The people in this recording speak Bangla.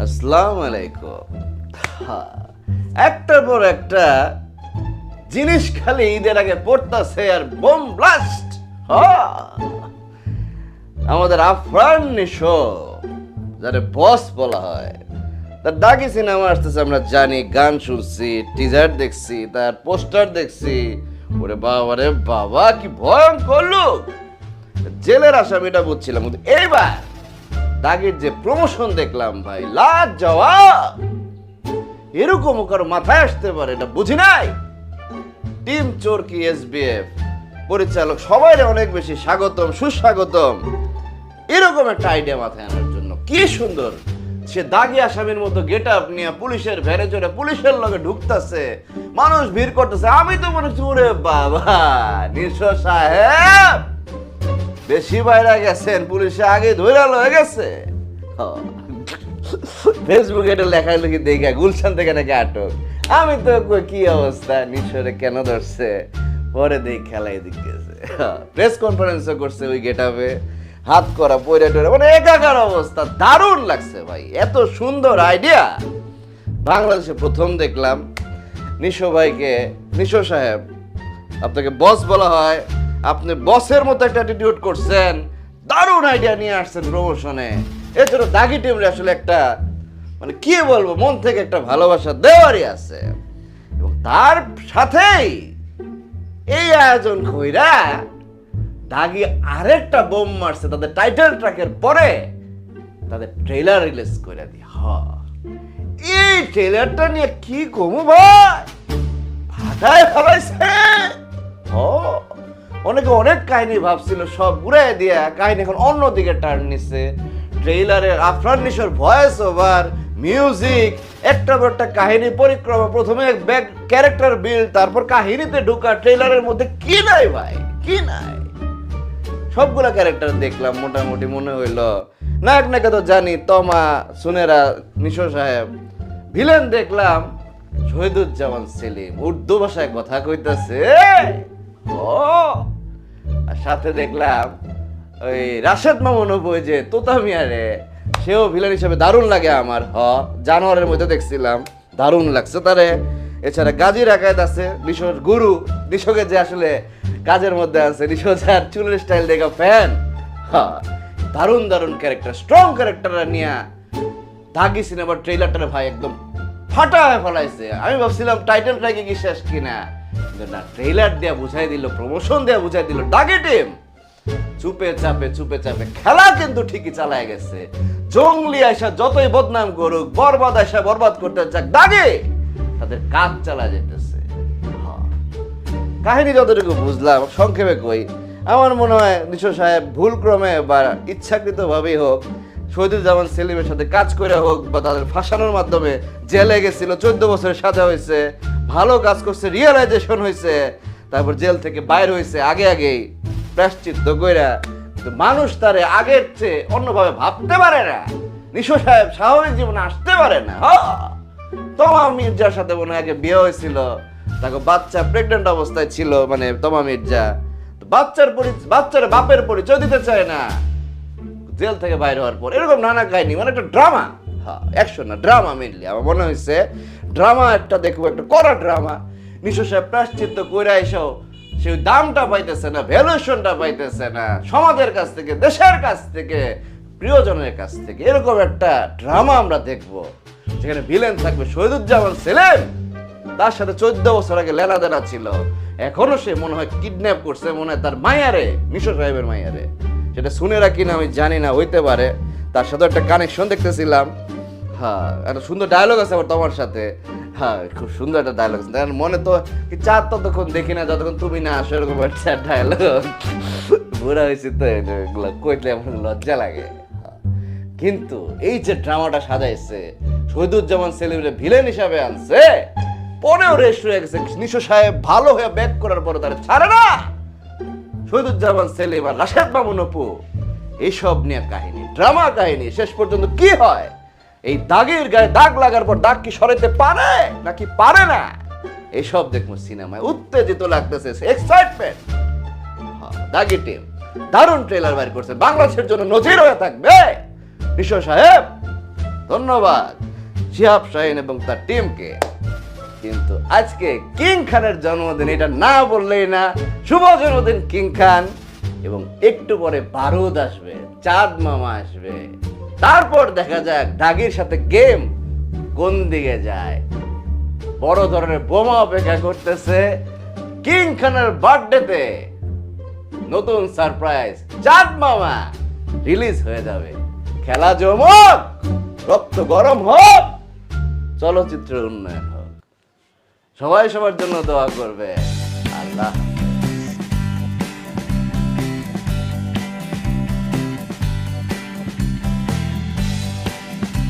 আসসালামু আলাইকুম। একটার পর একটা জিনিস খালি ঈদের আগে পড়তাছে আর বোম ব্লাস্ট। আমাদের আফরান নিশো, যারে বস বলা হয়, তার দাগি সিনেমা আসতেছে আমরা জানি, গান শুনছি, টিজার দেখছি, তার পোস্টার দেখছি। ওরে বাবা রে বাবা, কি ভয়ঙ্কর লোক। জেলের আসামিটা বুঝছিলাম, কিন্তু এইবার দাগের যে প্রমোশন দেখলাম ভাই, লাজবাব। এরকম কারো মাথায় আসতে পারে এটা বুঝি নাই। টিম চোরকি, এসবিএফ পরিচালক সবাই অনেক বেশি স্বাগতম, সুস্বাগতম। এরকম একটা আইডিয়া মাথায় আনার জন্য কি সুন্দর। সে দাগি আসামির মতো গেট আপ নিয়ে পুলিশের ভ্যানে চড়ে পুলিশের লগে ঢুকতেছে, মানুষ ভিড় করতেছে। আমি তো মনে হচ্ছে ওরে বাবা, নিশো সাহেব বেশি বাইরে গেছেন, পুলিশে আগে ধরে লয়ে গেছে। ফেসবুকে এটা লেখালেখি দেখে গুলশান থেকে নাকি আটক। আমি তো কি অবস্থা, নিশোরে কেন ধরছে, পরে দেখ খেলাই দিকেছে। প্রেস কনফারেন্সও করছে ওই গেটআপে, হাত করা পয়রা টরে, মানে একাকার অবস্থা। দারুণ লাগছে ভাই, এত সুন্দর আইডিয়া বাংলাদেশে প্রথম দেখলাম। নিশো ভাইকে, নিশো সাহেব আপনাকে বস বলা হয়, আপনি বসের মতো একটা অ্যাটিটিউড করছেন, দারুণ আইডিয়া নিয়ে আসছেন প্রমোশনে। এছাড়া দাগি টিমরে আসলে একটা মানে কি বলবো, মন থেকে একটা ভালোবাসা দেওয়ারই আছে। এবং তার সাথেই এই আয়োজন কইরা দাগি আরেকটা বোম মারছে তাদের টাইটেল ট্র্যাকের পরে, তাদের ট্রেলার রিলিজ করে দি। এই ট্রেলারটা নিয়ে কি কমু ভাই, ফাটায় ফেলাইছে। অনেকে অনেক কাহিনী ভাবছিল, সব ঘুরাই দিয়া কাহিনী এখন অন্যদিকে টার্ন নিচ্ছে। ট্রেইলারের আফরান নিশোর ভয়েস ওভার, মিউজিক, একটা পর একটা কাহিনী পরিক্রমা, প্রথমে ব্যাক ক্যারেক্টার বিল্ড, তারপর কাহিনীতে ঢোকা। ট্রেইলারের মধ্যে কি নাই ভাই, কি নাই। সবগুলা ক্যারেক্টার দেখলাম, মোটামুটি মনে হইলো নায়ক নায়িকা তো জানি, তমা, সুনেরা, নিশো সাহেব। ভিলেন দেখলাম শহীদুজ্জামান সেলিম, উর্দু ভাষায় কথা কইতাছে। আর সাথে দেখলাম ওই রাশেদ মামুন বই যে তোতা মিয়ারে, সেও ভিলেন হিসেবে দারুণ লাগে আমার। জানোয়ারের মধ্যে দেখছিলাম, দারুণ লাগছে তারে। এছাড়া গাজী রাকায়েত আছে, নিশোর গুরু, নিশোকে যে আসলে কাজের মধ্যে আছে, নিশো যার চুলের স্টাইল দেখা ফ্যান। দারুণ দারুণ ক্যারেক্টার, স্ট্রং ক্যারেক্টাররা নিয়ে দাগি সিনেমার ট্রেইলারটা ভাই একদম ফাটায় ফেলাইছে। আমি ভাবছিলাম টাইটেল ট্র্যাকে কি শেষ কিনা, না, ট্রেইলার দেয়া বুঝাই দিল, প্রমোশন দেয়া বুঝাই দিল। দাগি টিম চুপে চাপে খেলা কিন্তু ঠিকই চালায় গেছে। জঙ্গলি আয়সা যতই বদনাম করুক, বরবাদ আয়সা বরবাদ করতে যাক, দাগে তাদের কাজ চালা যেতেছে। কাহিনী যতটুকু বুঝলাম, সংক্ষেপে কই, আমার মনে হয় নিশো সাহেব ভুলক্রমে বা ইচ্ছাকৃত ভাবেই হোক, শহীদুজ্জামান সেলিমের সাথে কাজ করে হোক বা তাদের ফাঁসানোর মাধ্যমে জেলে গেছিল, 14 বছরের সাজা হয়েছে, ভালো কাজ করছে, রিয়েলাইজেশন হয়েছে, তারপর জেল থেকে বাইর হয়েছে আগেই প্রায়শ্চিত্ত কইরা। কিন্তু মানুষ তারে আগের চেয়ে অন্যভাবে ভাবতে পারে না। নিশো সাহেব স্বাভাবিক জীবনে আসতে পারে না। তমা মির্জার সাথে মনে হয় বিয়ে হয়েছিল, তাকে বাচ্চা প্রেগনেন্ট অবস্থায় ছিল, মানে তমা মির্জা বাচ্চার বাপের পরিচয় দিতে চায় না জেল থেকে বাইরে হওয়ার পর। এরকম নানা কাহিনী, মানে একটা ড্রামা। অ্যাকশন না, ড্রামা মেনলি। আমার মনে হয়েছে ড্রামা একটা দেখবো, একটা কড়া ড্রামা। নিশো সাহেব প্রায়শ্চিত্ত কইরা এসেও সে দামটা পাইতেছে না, ভ্যালুয়েশনটা পাইতেছে না, সমাজের কাছ থেকে, দেশের কাছ থেকে, প্রিয়জনের কাছ থেকে। এরকম একটা ড্রামা আমরা দেখবো, যেখানে ভিলেন থাকবে শহীদুজ্জামান সেলিম, তার সাথে 14 বছর আগে লেনাদেনা ছিল, এখনো সে মনে হয় কিডন্যাপ করছে, মনে হয় তার মাইয়ারে, নিশো সাহেবের মাইয়ারে। সেটা সুনেরা কিনা আমি জানি না, হইতে পারে। তার সাথে একটা কানেকশন দেখতেছিলাম। একটা সুন্দর ডায়লগ আছে আবার তোমার সাথে। খুব সুন্দর একটা ডায়লগ আছে। মনে তো চার ততক্ষণ দেখি না যতক্ষণ তুমি না আসো, এরকম একটা ডায়লগ। বুড়া হয়েছি তো, এগুলো কইতে আমার লজ্জা লাগে। কিন্তু এই যে ড্রামাটা সাজাইছে, শহীদুজ্জামান সেলিমরে ভিলেন হিসাবে আনছে, পরেও রেস্ট হয়ে গেছে। নিশো সাহেব ভালো হয়ে ব্যাক করার পরে তারা ছাড়ে না। শহীদুজ্জামান সেলিম আর রাশেদ মামুন অপু, এইসব নিয়ে কাহিনী, ড্রামা কাহিনী। শেষ পর্যন্ত কি হয়, এই দাগের গায়ে দাগ লাগার পর দাগ কি সরাইতে পারে নাকি পারে না, এইসব দেখবো সিনেমায়। উত্তেজিত লাগতেছে, এক্সাইটমেন্ট। দাগি টিম দারুণ ট্রেলার বাইর করছে, বাংলাদেশের জন্য নজির হয়ে থাকবে। নিশো সাহেব ধন্যবাদ শিহাব শাহিন এবং তার টিমকে। কিন্তু আজকে কিং খানের জন্মদিন, এটা না বললেই না। শুভ জন্মদিন কিং খান। এবং একটু পরে বারুদ আসবে, চাঁদ মামা আসবে, তারপর দেখা যাক দাগির সাথে গেম কোন দিকে যায়। বড় ধরনের বোমা অপেক্ষা করতেছে কিং খানের বার্থডেতে। নতুন সারপ্রাইজ চাঁদ মামা রিলিজ হয়ে যাবে। খেলা জমক, রক্ত গরম হোক, চলচ্চিত্রের উন্নয়ন হোক। সবাই সবার জন্য দোয়া করবে। আল্লাহ।